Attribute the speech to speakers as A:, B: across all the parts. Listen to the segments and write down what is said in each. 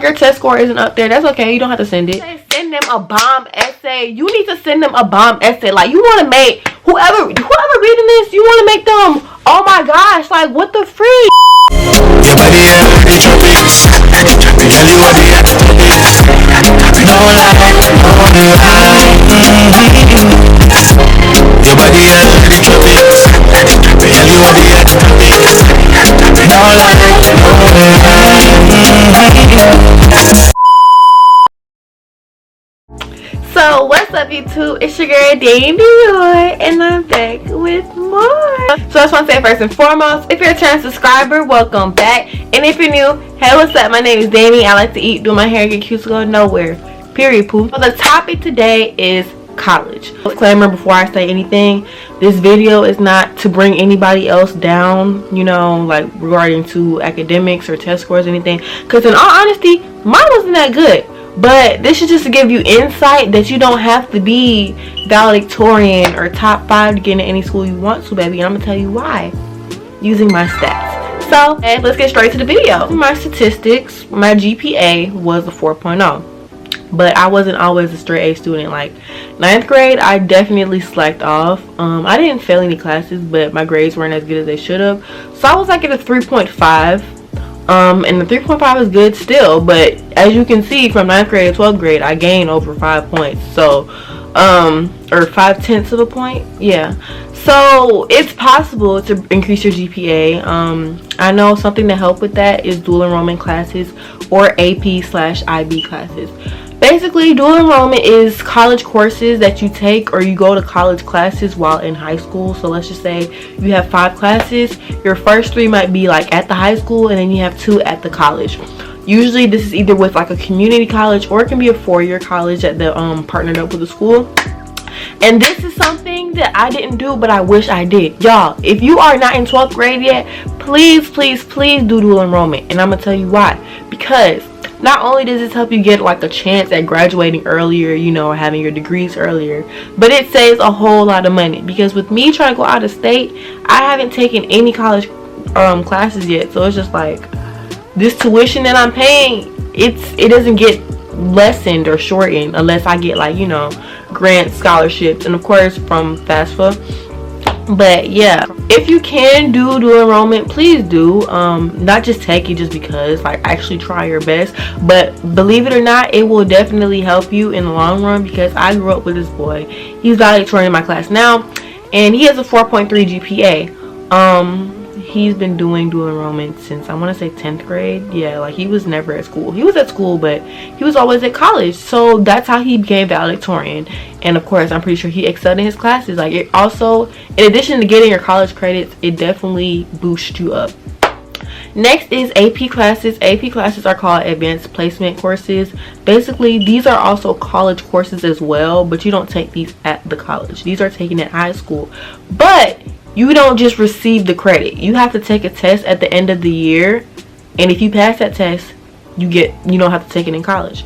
A: Your test score isn't up there, that's okay. You don't have to send it. Send them a bomb essay. You need to send them a bomb essay. Like, you want to make whoever reading this, you want to make them, oh my gosh, like, what the freak? So what's up YouTube, it's your girl Dior and I'm back with more. So I just want to say first and foremost, if you're a channel subscriber, welcome back. And if you're new, hey, what's up, my name is Dami. I like to eat, do my hair, get cute, to go nowhere, period, poop. So the topic today is college. Disclaimer before I say anything, this video is not to bring anybody else down, you know, like regarding to academics or test scores or anything, because in all honesty, mine wasn't that good. But this is just to give you insight that you don't have to be valedictorian or top 5 to get into any school you want to, baby. And I'm going to tell you why using my stats. So, let's get straight to the video. My statistics, my GPA was a 4.0. But I wasn't always a straight A student. Like, 9th grade, I definitely slacked off. I didn't fail any classes, but my grades weren't as good as they should have. So I was like at a 3.5. And the 3.5 is good still, but as you can see from 9th grade to 12th grade, I gained over 5 points. So, or 5/10 of a point. Yeah. So it's possible to increase your GPA. I know something to help with that is dual enrollment classes or AP/IB classes. Basically, dual enrollment is college courses that you take, or you go to college classes while in high school. So let's just say you have 5 classes. Your first 3 might be like at the high school, and then you have 2 at the college. Usually this is either with like a community college, or it can be a 4-year college that they partnered up with the school. And this is something that I didn't do, but I wish I did. Y'all, if you are not in 12th grade yet, please do dual enrollment. And I'm gonna tell you why. Because not only does this help you get like a chance at graduating earlier, you know, or having your degrees earlier, but it saves a whole lot of money. Because with me trying to go out of state, I haven't taken any college classes yet. So it's just like, this tuition that I'm paying, it doesn't get lessened or shortened unless I get, like, you know, grants, scholarships, and of course from FAFSA. But yeah, if you can do dual enrollment, please do. Not just take it just because, like, actually try your best. But believe it or not, it will definitely help you in the long run, because I grew up with this boy. He's valedictorian in my class now, and he has a 4.3 GPA. He's been doing dual enrollment since, I want to say, 10th grade. Yeah, like, he was never at school. He was at school, but he was always at college. So that's how he became valedictorian. And of course, I'm pretty sure he excelled in his classes. Like, it also, in addition to getting your college credits, it definitely boosts you up. Next is AP classes. AP classes are called advanced placement courses. Basically, these are also college courses as well, but you don't take these at the college. These are taken at high school. But you don't just receive the credit. You have to take a test at the end of the year, and if you pass that test, you don't have to take it in college.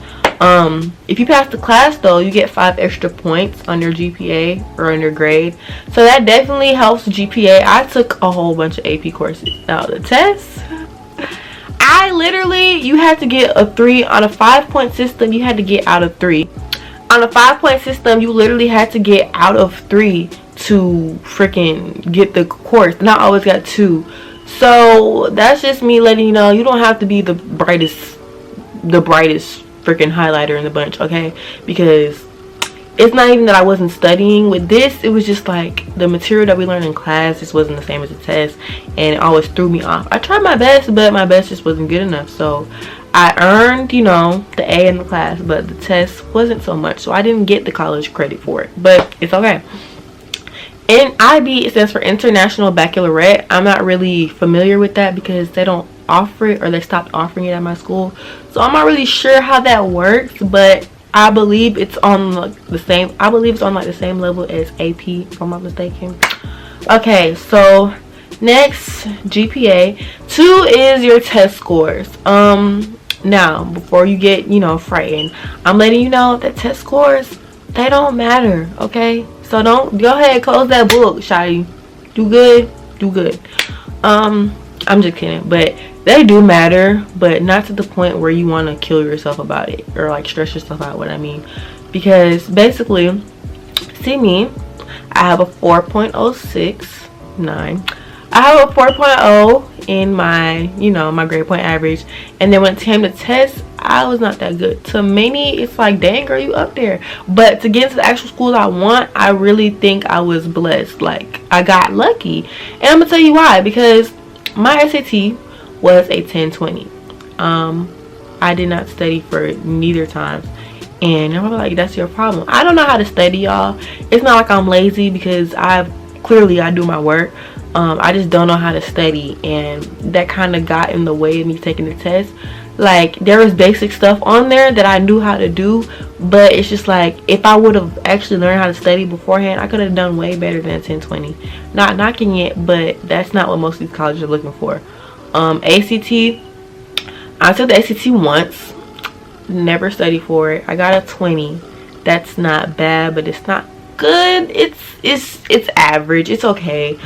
A: If you pass the class though, you get 5 extra points on your GPA or on your grade. So that definitely helps the GPA. I took a whole bunch of AP courses. Now the tests, you had to get a 3 on a 5-point system. You had to get out of 3. On a 5-point system, you literally had to get out of 3 to freaking get the course, and I always got 2. So that's just me letting you know, you don't have to be the brightest freaking highlighter in the bunch, okay? Because it's not even that I wasn't studying with this, it was just like the material that we learned in class just wasn't the same as the test, and it always threw me off. I tried my best, but my best just wasn't good enough. So I earned, you know, the A in the class, but the test wasn't so much, so I didn't get the college credit for it, but it's okay. In IB, it stands for International Baccalaureate. I'm not really familiar with that because they don't offer it, or they stopped offering it at my school. So I'm not really sure how that works, but I believe it's on like the same. I believe it's on like the same level as AP, if I'm not mistaken. Okay, so next, GPA. 2 is your test scores. Now before you get, you know, frightened, I'm letting you know that test scores, they don't matter, okay? So don't go ahead, close that book, shawty. Do good. I'm just kidding, but they do matter, but not to the point where you want to kill yourself about it or like stress yourself out. What I mean, because basically, see me, I have a 4.069. I have a 4.0 in my, my grade point average. And then when it came to tests, I was not that good. To many, it's like, dang girl, you up there. But to get into the actual schools I want, I really think I was blessed. Like, I got lucky. And I'm going to tell you why. Because my SAT was a 1020. I did not study for neither times. And I'm like, that's your problem. I don't know how to study, y'all. It's not like I'm lazy, because I do my work. I just don't know how to study, and that kind of got in the way of me taking the test. Like, there was basic stuff on there that I knew how to do, but it's just like, if I would have actually learned how to study beforehand, I could have done way better than 1020. Not knocking it, but that's not what most of these colleges are looking for. ACT, I took the ACT once, never studied for it. I got a 20. That's not bad, but it's not good. It's average. It's okay.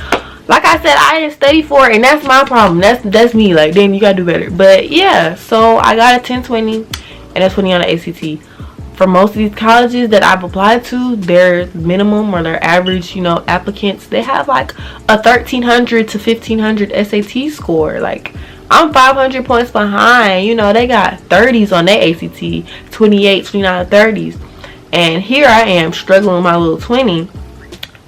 A: Like I said, I didn't study for it, and that's my problem. That's me. Like, then you gotta do better. But yeah, so I got a 1020 and a 20 on the ACT. For most of these colleges that I've applied to, their minimum or their average, applicants, they have like a 1300 to 1500 SAT score. Like, I'm 500 points behind. They got 30s on their ACT, 28, 29, 30s. And here I am struggling with my little 20.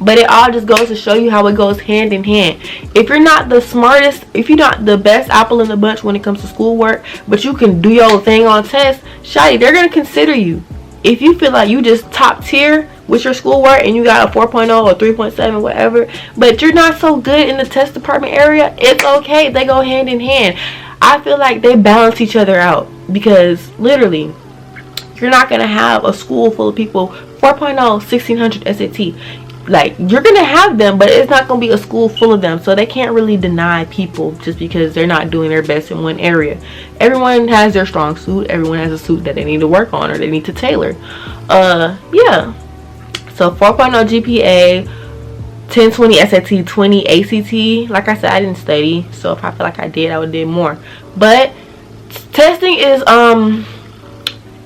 A: But it all just goes to show you how it goes hand in hand. If you're not the smartest, if you're not the best apple in the bunch when it comes to schoolwork, but you can do your thing on tests, shawty, they're going to consider you. If you feel like you just top tier with your schoolwork and you got a 4.0 or 3.7, whatever, but you're not so good in the test department area, it's okay. They go hand in hand. I feel like they balance each other out, because literally, you're not going to have a school full of people 4.0, 1600 SAT. Like, you're gonna have them, but it's not gonna be a school full of them, so they can't really deny people just because they're not doing their best in one area. Everyone has their strong suit. Everyone has a suit that they need to work on or they need to tailor. Yeah, so 4.0 GPA, 1020 SAT, 20 ACT. Like I said, I didn't study, so if I feel like I did, I would have did more. But testing is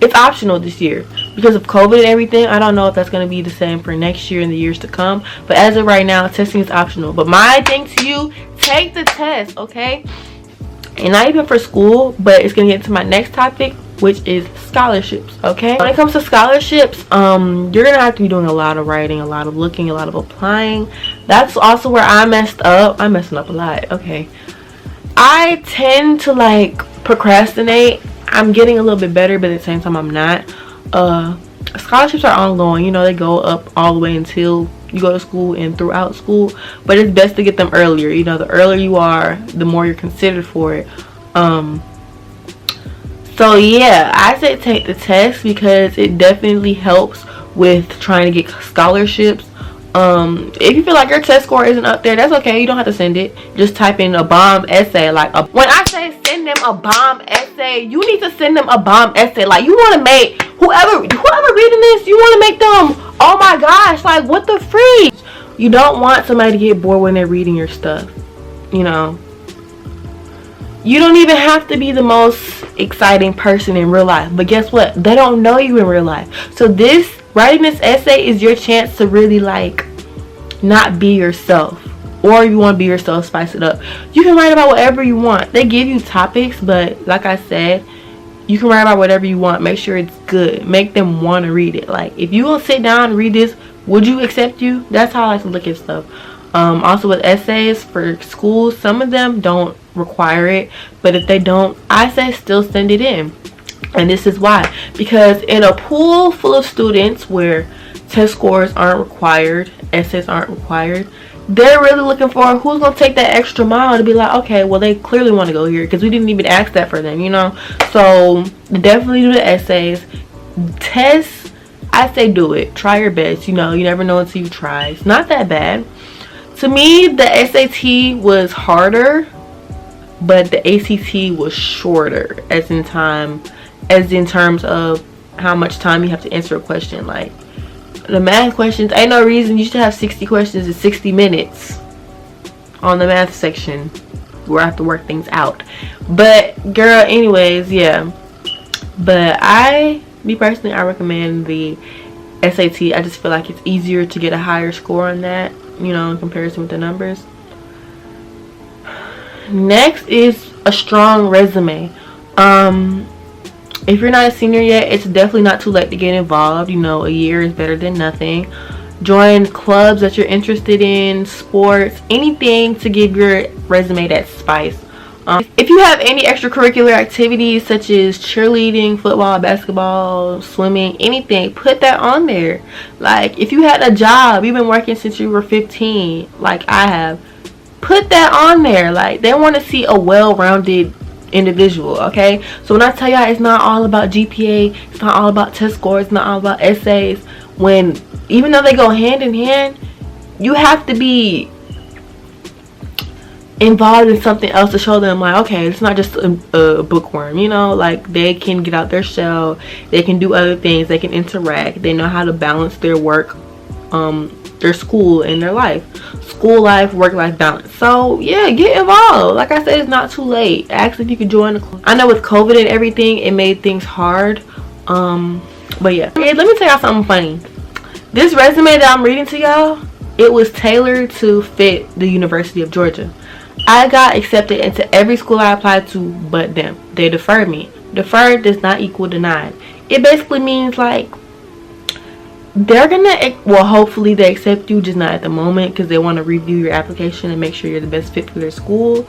A: it's optional this year because of COVID and everything. I don't know if that's going to be the same for next year and the years to come, but as of right now, testing is optional. But my thing to you, take the test, okay? And not even for school, but it's going to get to my next topic, which is scholarships, okay? When it comes to scholarships, you're going to have to be doing a lot of writing, a lot of looking, a lot of applying. That's also where I messed up. I'm messing up a lot, okay? I tend to like procrastinate. I'm getting a little bit better, but at the same time I'm not. Scholarships are ongoing, they go up all the way until you go to school and throughout school, but it's best to get them earlier. The earlier you are, the more you're considered for it. So yeah, I say take the test because it definitely helps with trying to get scholarships. If you feel like your test score isn't up there, that's okay. You don't have to send it. Just type in a bomb essay. When I say send them a bomb essay, you need to send them a bomb essay. Like, you want to make whoever reading this, you want to make them, oh my gosh, like, what the freak? You don't want somebody to get bored when they're reading your stuff. You don't even have to be the most exciting person in real life, but guess what? They don't know you in real life. So writing this essay is your chance to really like not be yourself, or if you want to be yourself, spice it up. You can write about whatever you want. They give you topics, but like I said, you can write about whatever you want. Make sure it's good. Make them want to read it. Like, if you will sit down and read this, would you accept you? That's how I like to look at stuff. Also with essays for schools, some of them don't require it, but if they don't, I say still send it in. And this is why, because in a pool full of students where test scores aren't required, essays aren't required, they're really looking for who's going to take that extra mile to be like, okay, well, they clearly want to go here because we didn't even ask that for them, So definitely do the essays. Tests, I say do it. Try your best. You never know until you try. It's not that bad. To me, the SAT was harder, but the ACT was shorter, as in terms of how much time you have to answer a question. Like, the math questions, ain't no reason you should have 60 questions in 60 minutes on the math section. we'll have to work things out. But girl, anyways, yeah. But me personally, I recommend the SAT. I just feel like it's easier to get a higher score on that, you know, in comparison with the numbers. Next is a strong resume. If you're not a senior yet, it's definitely not too late to get involved. You know, a year is better than nothing. Join clubs that you're interested in, sports, anything to give your resume that spice. If you have any extracurricular activities such as cheerleading, football, basketball, swimming, anything, put that on there. Like, if you had a job, you've been working since you were 15, like I have, put that on there. Like, they want to see a well-rounded individual, okay? So when I tell y'all it's not all about GPA, it's not all about test scores, it's not all about essays, when even though they go hand in hand, you have to be involved in something else to show them, like, okay, it's not just a bookworm, you know, like they can get out their shell, they can do other things, they can interact, they know how to balance their work, their school and their life. School life, work life balance. So yeah, get involved. Like I said, it's not too late. Ask if you could join the club. I know with COVID and everything, it made things hard. But yeah. Okay, let me tell y'all something funny. This resume that I'm reading to y'all, it was tailored to fit the University of Georgia. I got accepted into every school I applied to but them. They deferred me. Deferred does not equal denied. It basically means like they're gonna, well, hopefully they accept you, just not at the moment, because they want to review your application and make sure you're the best fit for their school.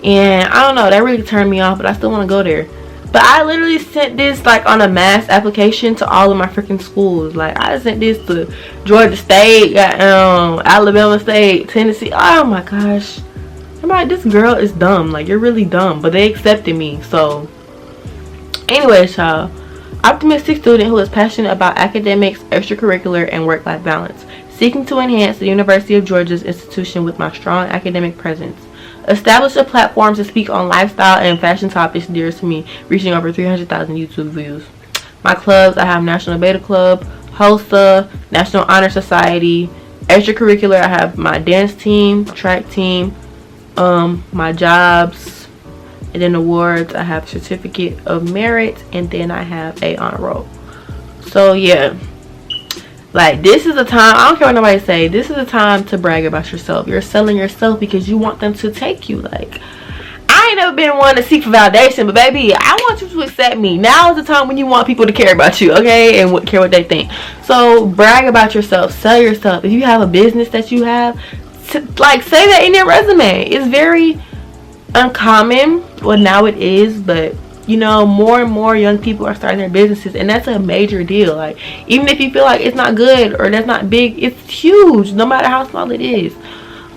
A: And I don't know, that really turned me off, but I still want to go there. But I literally sent this like on a mass application to all of my freaking schools. Like, I sent this to Georgia State, Alabama State, Tennessee. Oh my gosh, I'm like, this girl is dumb. Like, you're really dumb. But they accepted me. So anyways, y'all, optimistic student who is passionate about academics, extracurricular, and work-life balance, seeking to enhance the University of Georgia's institution with my strong academic presence. Establish a platform to speak on lifestyle and fashion topics dear to me, reaching over 300,000 YouTube views. My clubs, I have National Beta Club, HOSA, National Honor Society. Extracurricular, I have my dance team, track team, my jobs, and then awards, I have Certificate of Merit, and then I have a honor roll. So yeah, like, this is the time, I don't care what nobody say, this is the time to brag about yourself. You're selling yourself because you want them to take you. Like, I ain't never been one to seek for validation, but baby, I want you to accept me. Now is the time when you want people to care about you, okay, and care what they think. So brag about yourself, sell yourself. If you have a business that you have, like, say that in your resume. It's very uncommon, well, now it is, but you know, more and more young people are starting their businesses, and that's a major deal. Like, even if you feel like it's not good or that's not big, it's huge, no matter how small it is.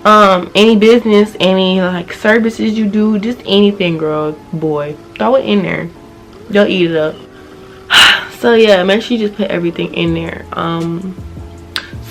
A: Any business, any like services you do, just anything, girl, boy, throw it in there, they'll eat it up. So yeah, make sure you just put everything in there.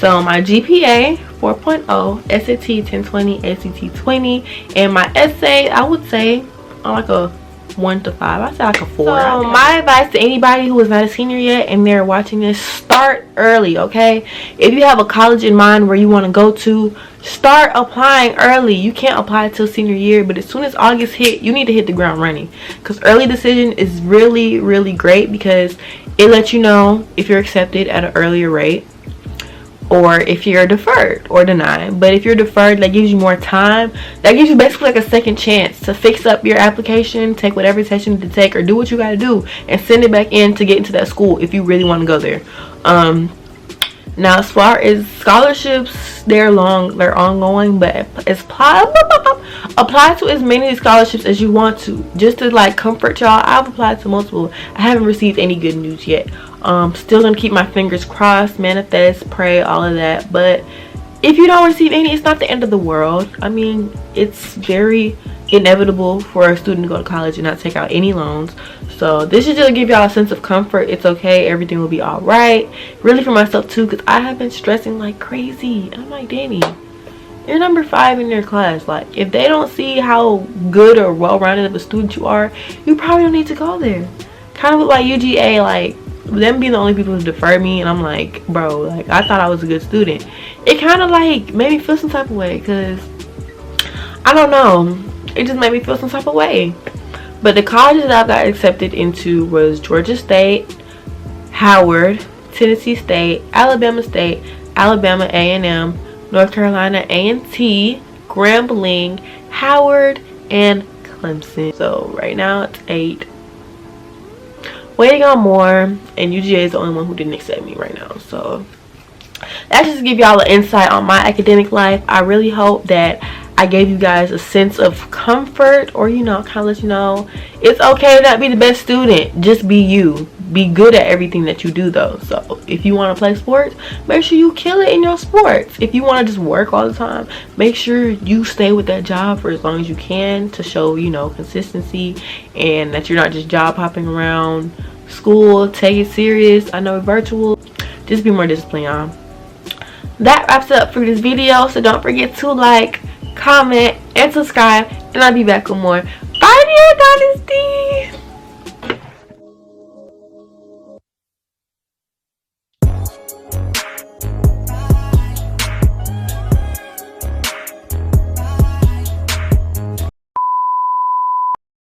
A: So my GPA 4.0, SAT 1020, ACT 20, and my essay, I would say on like a 1 to 5. I say like a 4. So my advice to anybody who is not a senior yet and they're watching this, start early, okay? If you have a college in mind where you want to go to, start applying early. You can't apply till senior year, but as soon as August hit, you need to hit the ground running, because early decision is really, really great, because it lets you know if you're accepted at an earlier rate or if you're deferred or denied. But if you're deferred, that gives you more time. That gives you basically like a second chance to fix up your application, take whatever test you need to take, or do what you got to do and send it back in to get into that school if you really want to go there. Now, as far as scholarships, they're ongoing, but apply to as many scholarships as you want to, just to like comfort y'all. I've applied to multiple. I haven't received any good news yet. Still gonna keep my fingers crossed, manifest, pray, all of that. But if you don't receive any, it's not the end of the world. I mean, it's very inevitable for a student to go to college and not take out any loans. So this should just give y'all a sense of comfort. It's okay, everything will be all right. Really for myself too, because I have been stressing like crazy. I'm like, Danny, you're number 5 in your class. Like, if they don't see how good or well-rounded of a student you are, you probably don't need to go there. Kind of like UGA, like them being the only people who deferred me, and I'm like, bro, like, I thought I was a good student. It kind of like made me feel some type of way, because I don't know, it just made me feel some type of way. But the colleges that I got accepted into was Georgia State, Howard, Tennessee State, Alabama State, Alabama A&M, North Carolina A&T, Grambling, Howard, and Clemson. So right now it's 8. Waiting on more, and UGA is the only one who didn't accept me right now. So that's just to give y'all an insight on my academic life. I really hope that I gave you guys a sense of comfort, or kind of let you know it's okay to not be the best student. Just be you. Be good at everything that you do though. So if you want to play sports, make sure you kill it in your sports. If you want to just work all the time, make sure you stay with that job for as long as you can to show consistency, and that you're not just job hopping around school. Take it serious. I know it's virtual. Just be more disciplined, y'all. That wraps it up for this video, so don't forget to like, comment, and subscribe, and I'll be back with more. Bye, Dior Dynasty.